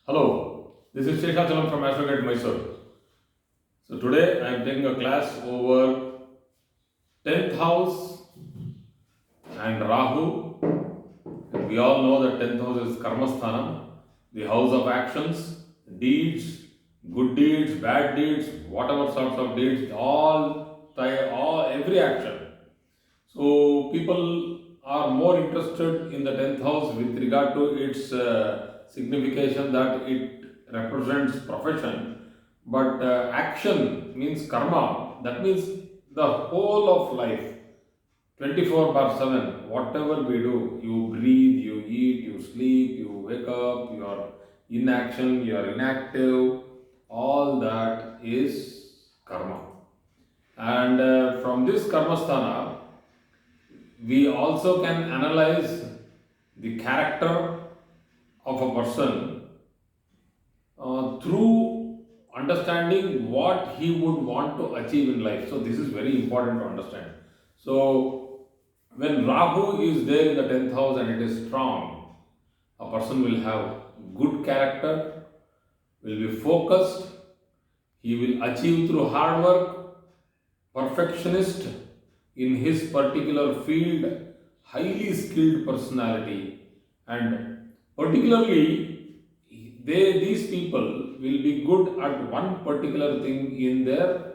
Hello, this is Sheshachalam from Astrogate Mysore. So today I am taking a class over 10th house and Rahu. And we all know that 10th house is Karmasthana, the house of actions, deeds, good deeds, bad deeds, whatever sorts of deeds, every action. So people are more interested in the 10th house with regard to its signification that it represents profession, but action means karma, that means the whole of life, 24 bar 7, whatever we do, you breathe, you eat, you sleep, you wake up, you are in action, you are inactive, all that is karma. And from this karmasthana, we also can analyze the character of a person through understanding what he would want to achieve in life. So, this is very important to understand. So, when Rahu is there in the 10th house and it is strong, a person will have good character, will be focused, he will achieve through hard work, perfectionist in his particular field, highly skilled personality, and particularly these people will be good at one particular thing in their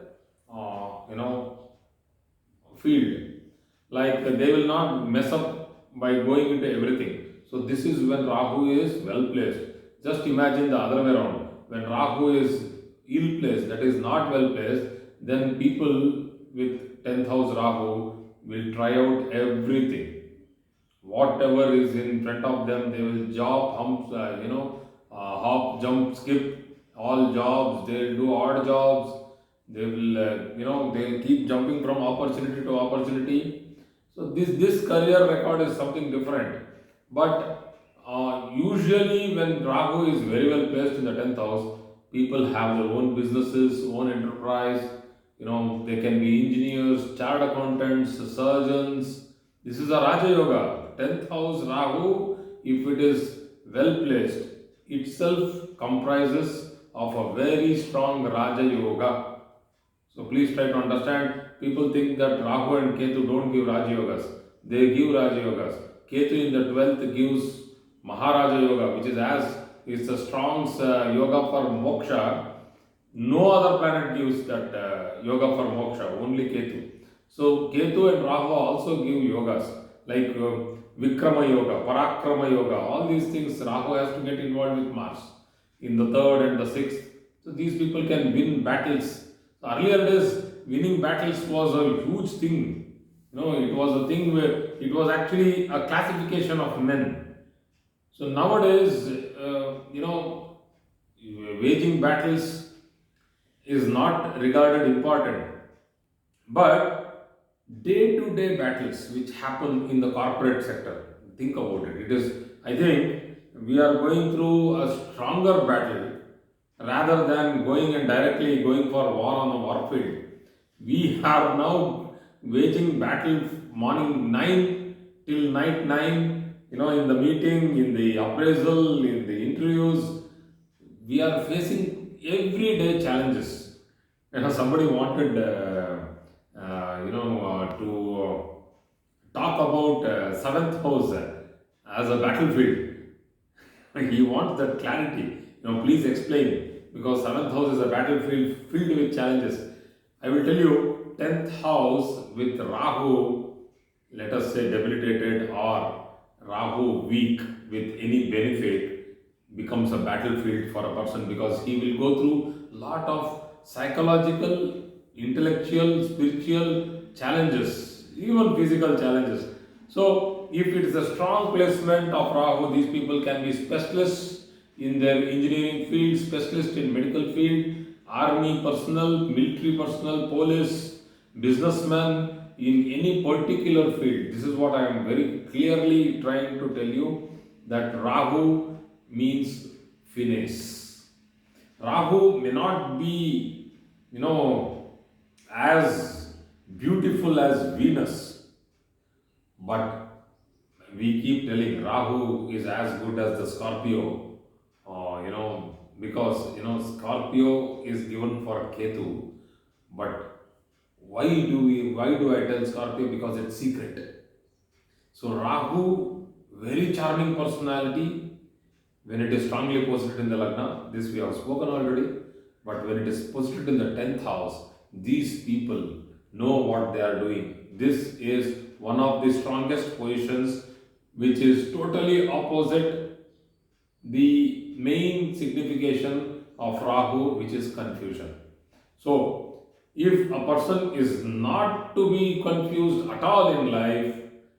field. Like they will not mess up by going into everything. So this is when Rahu is well placed. Just imagine the other way around. When Rahu is ill placed, that is not well placed, then people with 10th house Rahu will try out everything. Whatever is in front of them, they will hop, jump, skip all jobs. They will do odd jobs. They will, they will keep jumping from opportunity to opportunity. So this career record is something different. But usually when Rahu is very well placed in the 10th house, people have their own businesses, own enterprise. They can be engineers, chartered accountants, surgeons. This is a Raja Yoga. 10th house Rahu, if it is well placed, itself comprises of a very strong Raja Yoga. So please try to understand. People think that Rahu and Ketu don't give Raja Yogas. They give Raja Yogas. Ketu in the 12th gives Maharaja Yoga, which is a strong yoga for moksha. No other planet gives that yoga for moksha, only Ketu. So Ketu and Rahu also give yogas like Vikrama Yoga, Parakrama Yoga, all these things. Rahu has to get involved with Mars in the 3rd and the 6th. So these people can win battles. So earlier days, winning battles was a huge thing. It was a thing where it was actually a classification of men. So nowadays, waging battles is not regarded important, but day-to-day battles which happen in the corporate sector, think about it. I think, we are going through a stronger battle rather than going and directly going for war on the warfield. We are now waging battle morning 9 till night 9, in the meeting, in the appraisal, in the interviews. We are facing everyday challenges. Somebody wanted to talk about 7th house as a battlefield. He wants that clarity. Please explain, because 7th house is a battlefield filled with challenges. I will tell you, 10th house with Rahu, let us say debilitated, or Rahu weak with any benefit, becomes a battlefield for a person, because he will go through lot of psychological, intellectual, spiritual challenges, even physical challenges. So, if it is a strong placement of Rahu, these people can be specialists in their engineering field, specialists in medical field, army personnel, military personnel, police, businessmen, in any particular field. This is what I am very clearly trying to tell you, that Rahu means finesse. Rahu may not be, as beautiful as Venus, but we keep telling Rahu is as good as the Scorpio, because Scorpio is given for Ketu, but why do I tell Scorpio? Because it's secret. So Rahu, very charming personality when it is strongly posited in the Lagna. This we have spoken already. But when it is posited in the 10th house, these people know what they are doing. This is one of the strongest positions which is totally opposite the main signification of Rahu, which is confusion. So, if a person is not to be confused at all in life,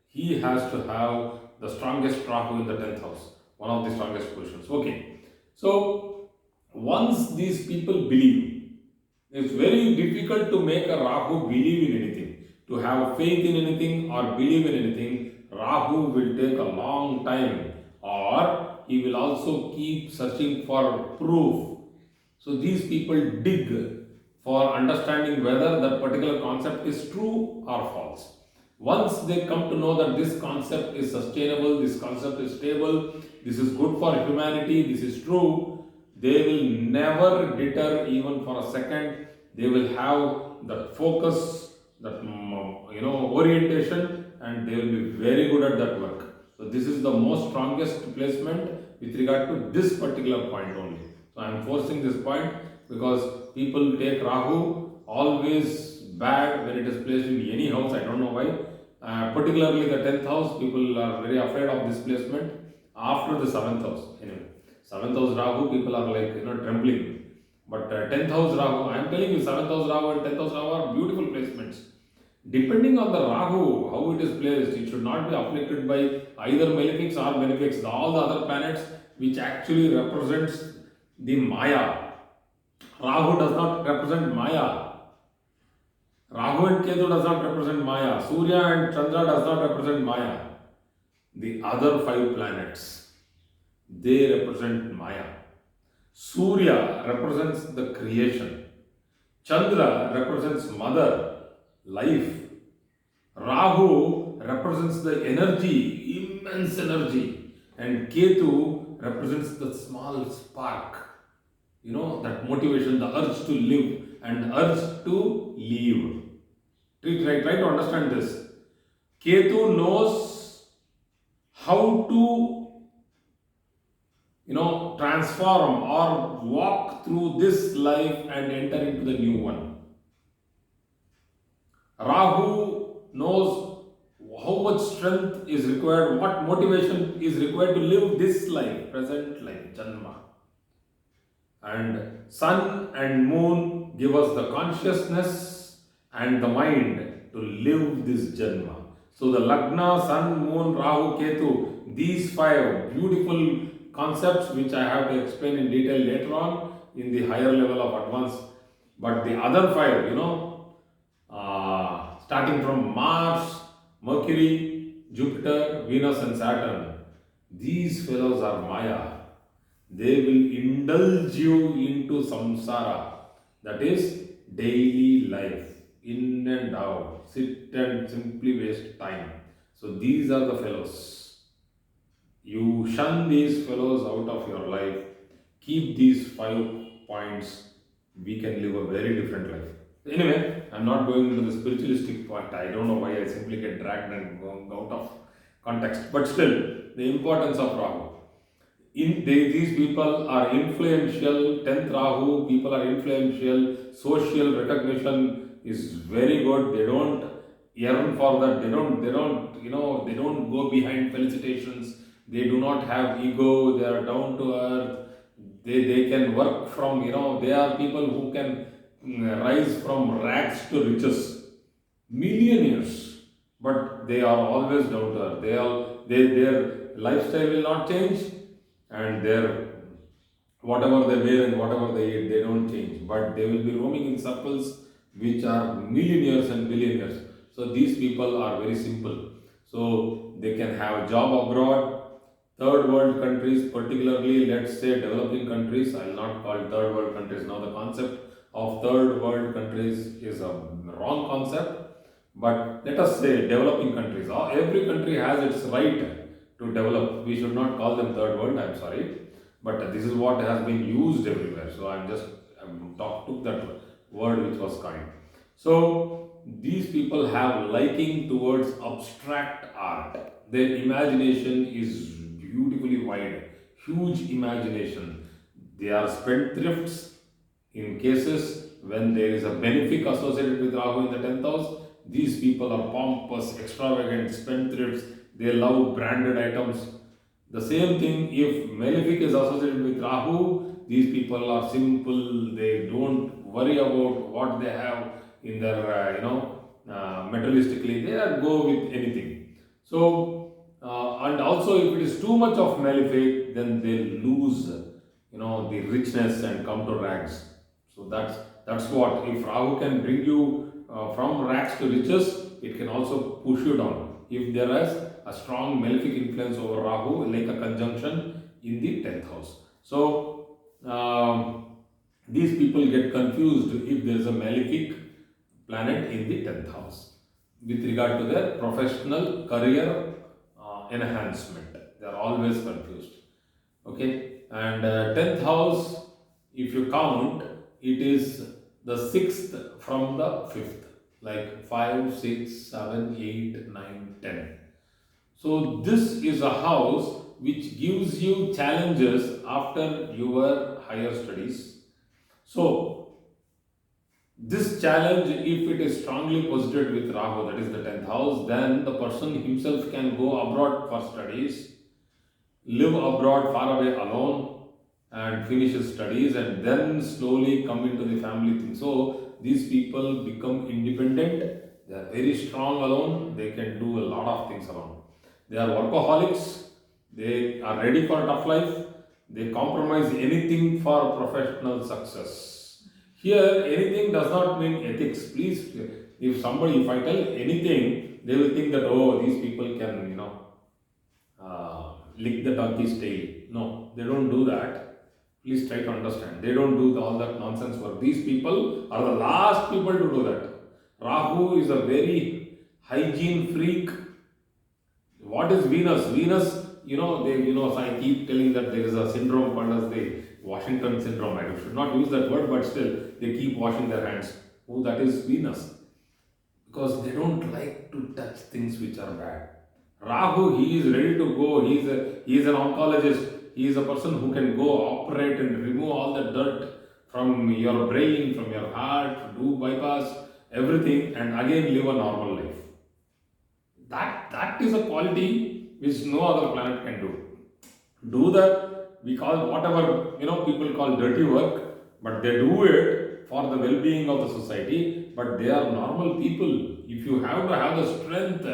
he has to have the strongest Rahu in the 10th house, one of the strongest positions. Okay, so once these people believe, it's very difficult to make a Rahu believe in anything. To have faith in anything or believe in anything, Rahu will take a long time, or he will also keep searching for proof. So these people dig for understanding whether that particular concept is true or false. Once they come to know that this concept is sustainable, this concept is stable, this is good for humanity, this is true, they will never deter even for a second. They will have that focus, that orientation, and they will be very good at that work. So this is the most strongest placement with regard to this particular point only. So I am forcing this point because people take Rahu always bad when it is placed in any house. I don't know why. Particularly the 10th house, people are very afraid of this placement after the 7th house. Anyway, 7th house Rahu, people are like trembling. But 10th house Rahu, I am telling you, 7th house Rahu and 10th house Rahu are beautiful placements. Depending on the Rahu, how it is placed, it should not be afflicted by either malefics or benefics. All the other planets which actually represents the Maya. Rahu does not represent Maya. Rahu and Ketu does not represent Maya. Surya and Chandra does not represent Maya. The other 5 planets, they represent Maya. Surya represents the creation. Chandra represents mother, life. Rahu represents the energy, immense energy. And Ketu represents the small spark. That motivation, the urge to live and urge to leave. Try to understand this. Ketu knows how to transform or walk through this life and enter into the new one. Rahu knows how much strength is required, what motivation is required to live this life, present life, Janma. And sun and moon give us the consciousness and the mind to live this Janma. So the Lagna, sun, moon, Rahu, Ketu, these 5 beautiful concepts which I have to explain in detail later on in the higher level of advance. But the other 5, starting from Mars, Mercury, Jupiter, Venus and Saturn, these fellows are Maya. They will indulge you into samsara, that is daily life, in and out, sit and simply waste time. So these are the fellows. You shun these fellows out of your life. Keep these 5 points. We can live a very different life. Anyway, I'm not going into the spiritualistic part. I don't know why I simply get dragged and go out of context. But still, the importance of Rahu. These people are influential. 10th Rahu, people are influential. Social recognition is very good. They don't yearn for that. They don't go behind felicitations. They do not have ego. They are down to earth. They can work from, they are people who can rise from rags to riches. Millionaires. But they are always down to earth. Their lifestyle will not change, and their whatever they wear and whatever they eat, they don't change. But they will be roaming in circles which are millionaires and billionaires. So these people are very simple. So they can have a job abroad. Third world countries, particularly, let's say developing countries, I will not call third world countries. Now the concept of third world countries is a wrong concept, but let us say developing countries. Every country has its right to develop. We should not call them third world, I am sorry. But this is what has been used everywhere. So took that word which was coined. So these people have liking towards abstract art. Their imagination is beautifully wide, huge imagination. They are spendthrifts in cases when there is a benefic associated with Rahu in the 10th house. These people are pompous, extravagant, spendthrifts. They love branded items. The same thing if malefic is associated with Rahu, these people are simple, they don't worry about what they have in their, materialistically, they are go with anything. So, and also if it is too much of malefic, then they lose, the richness and come to rags. So that's what, if Rahu can bring you from rags to riches, it can also push you down. If there is a strong malefic influence over Rahu, like a conjunction in the 10th house. So, these people get confused if there is a malefic planet in the 10th house with regard to their professional career enhancement. They are always confused. Okay, and 10th house, if you count, it is the 6th from the 5th, like 5, 6, 7, 8, 9, 10. So this is a house which gives you challenges after your higher studies. So this challenge, if it is strongly posited with Rahu, that is the 10th house, then the person himself can go abroad for studies, live abroad far away alone, and finish his studies, and then slowly come into the family thing. So these people become independent, they are very strong alone, they can do a lot of things alone. They are workaholics, they are ready for tough life, they compromise anything for professional success. Here, anything does not mean ethics. Please, if I tell anything, they will think that, oh, these people can, lick the donkey's tail. No, they don't do that. Please try to understand. They don't do all that nonsense work. These people are the last people to do that. Rahu is a very hygiene freak. What is Venus? Venus, I keep telling that there is a syndrome called as the Washington syndrome. I should not use that word, but still, they keep washing their hands. Oh, that is Venus. Because they don't like to touch things which are bad. Rahu, he is ready to go. He is an oncologist. He is a person who can go operate and remove all the dirt from your brain, from your heart, do bypass, everything, and again live a normal life. That is a quality which no other planet can do. Do that, we call whatever people call dirty work, but they do it for the well-being of the society. But they are normal people. If you have to have the strength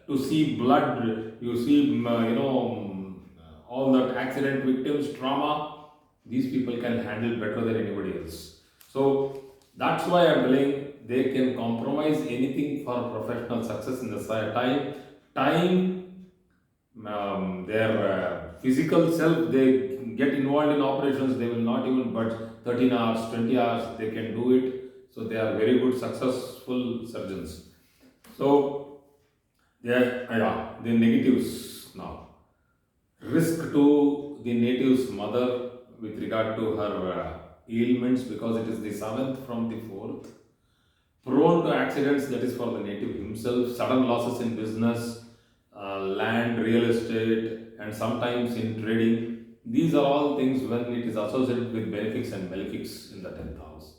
to see blood, you see all that accident victims, trauma, these people can handle better than anybody else. So that's why I'm telling they can compromise anything for professional success in the time, their physical self, they get involved in operations, they will not even budge 13 hours, 20 hours, they can do it. So they are very good, successful surgeons. So, the negatives now. Risk to the native's mother with regard to her ailments, because it is the 7th from the 4th. Prone to accidents, that is for the native himself. Sudden losses in business, land, real estate, and sometimes in trading. These are all things when it is associated with benefics and malefics in the 10th house.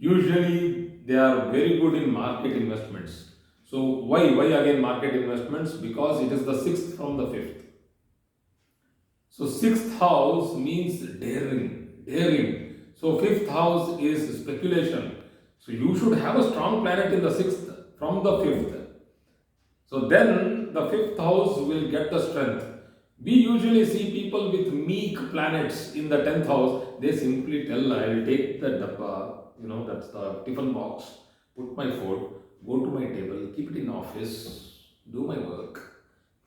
Usually, they are very good in market investments. So, why again market investments? Because it is the 6th from the 5th. So 6th house means daring. So 5th house is speculation. So you should have a strong planet in the 6th from the 5th. So then the 5th house will get the strength. We usually see people with meek planets in the 10th house. They simply tell, I will take the dabba, that's the tiffin box, put my food, go to my table, keep it in office, do my work,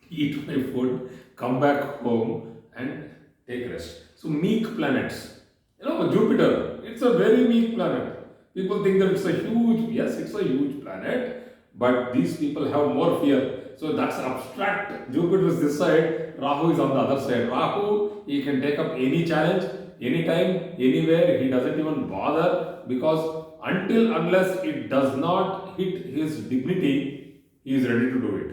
eat my food, come back home and take rest. So meek planets. Jupiter, it's a very meek planet. People think that it's a huge planet, but these people have more fear. So that's abstract. Jupiter is this side, Rahu is on the other side. Rahu, he can take up any challenge, anytime, anywhere. He doesn't even bother, because until unless it does not hit his dignity, he is ready to do it.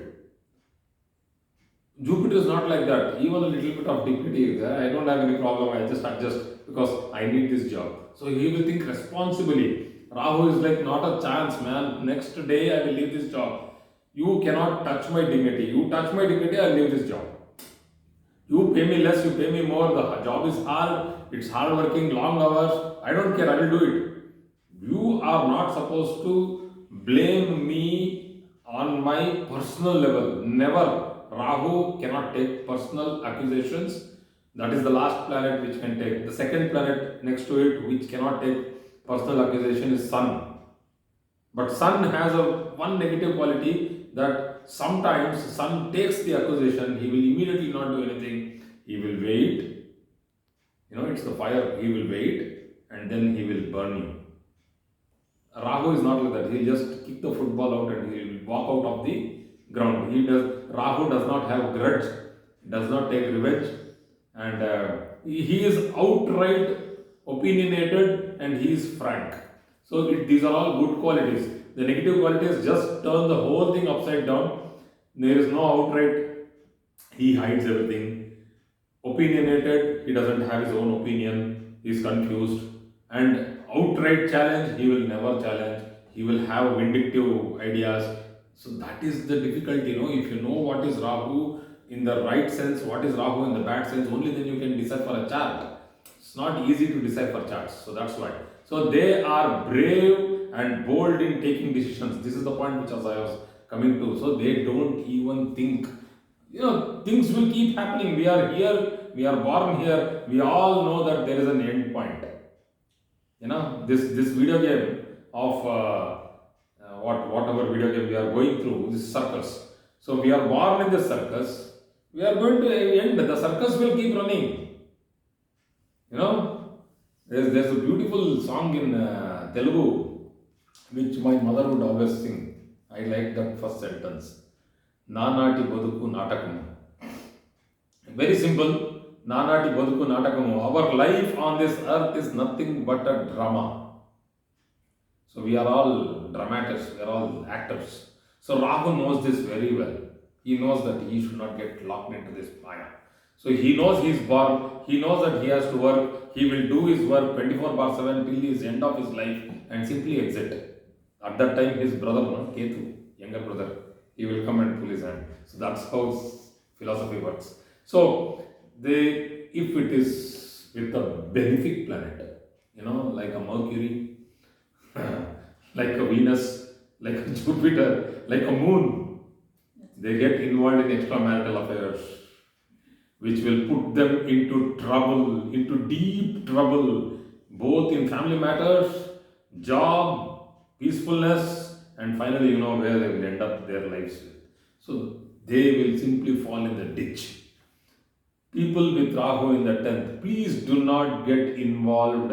Jupiter is not like that. Even a little bit of dignity is there. I don't have any problem. I just adjust because I need this job. So he will think responsibly. Rahu is like, not a chance, man. Next day I will leave this job. You cannot touch my dignity. You touch my dignity, I will leave this job. You pay me less, you pay me more. The job is hard. It's hard working, long hours. I don't care. I will do it. You are not supposed to blame me on my personal level. Never. Rahu cannot take personal accusations. That is the last planet which can take. The second planet next to it which cannot take personal accusation is Sun. But Sun has one negative quality, that sometimes Sun takes the accusation, he will immediately not do anything. He will wait. It's the fire. He will wait and then he will burn you. Rahu is not like that. He'll just kick the football out and he will walk out of the ground. Rahu does not have grudge, does not take revenge, and he is outright opinionated and he is frank. So these are all good qualities. The negative qualities just turn the whole thing upside down. There is no outright, he hides everything. Opinionated, he doesn't have his own opinion, he is confused. And outright challenge, he will never challenge. He will have vindictive ideas. So that is the difficulty, if you know what is Rahu in the right sense, what is Rahu in the bad sense, only then you can decipher a chart. It's not easy to decipher charts, so that's why. So they are brave and bold in taking decisions. This is the point which I was coming to. So they don't even think. Things will keep happening. We are here, we are born here, we all know that there is an end point. This video game of whatever video game we are going through, this circus. So we are born in this circus, we are going to end. The circus will keep running. There's a beautiful song in Telugu which my mother would always sing. I like that first sentence. Nanati Baduku Natakamu. Very simple. Nanati Baduku Natakamu. Our life on this earth is nothing but a drama. So we are all dramatists, we are all actors. So Rahu knows this very well. He knows that he should not get locked into this maya. So he knows he is born, he knows that he has to work, he will do his work 24/7 till the end of his life and simply exit. At that time his brother, Ketu, younger brother, he will come and pull his hand. So that's how philosophy works. So if it is with a benefic planet, like a Mercury, like a Venus, like a Jupiter, like a moon, they get involved in extramarital affairs, which will put them into trouble, into deep trouble, both in family matters, job, peacefulness, and finally, where they will end up their lives with. So they will simply fall in the ditch. People with Rahu in the 10th, please do not get involved,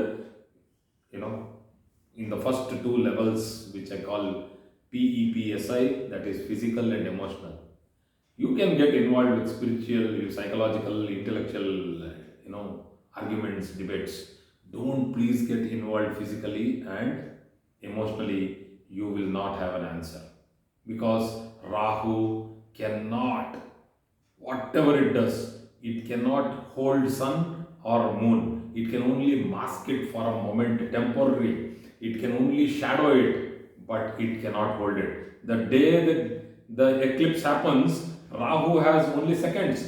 in the first two levels, which I call PEPSI, that is physical and emotional. You can get involved with spiritual, psychological, intellectual, arguments, debates. Don't please get involved physically and emotionally. You will not have an answer, because Rahu cannot, whatever it does, it cannot hold sun or moon. It can only mask it for a moment, temporary. It can only shadow it, but it cannot hold it. The day that the eclipse happens, Rahu has only seconds.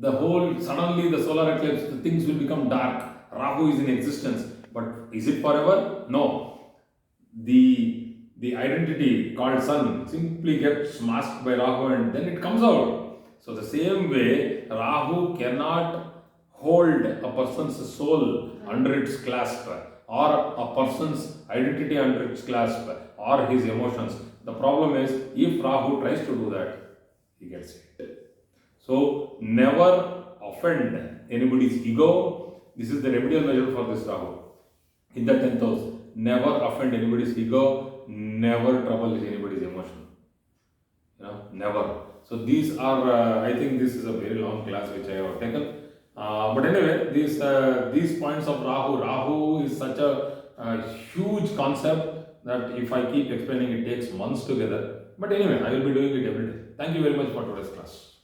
Suddenly the solar eclipse, the things will become dark. Rahu is in existence. But is it forever? No. The identity called sun simply gets masked by Rahu and then it comes out. So the same way, Rahu cannot hold a person's soul under its clasp, or a person's identity under its clasp, or his emotions. The problem is, if Rahu tries to do that, he gets hit. So never offend anybody's ego. This is the remedial measure for this Rahu. In the 10th house, never offend anybody's ego, never trouble anybody's emotion. Never. So these are, I think this is a very long class which I have taken. But anyway, these points of Rahu is such a huge concept that if I keep explaining, it takes months together. But anyway, I will be doing it every day. Thank you very much for today's class.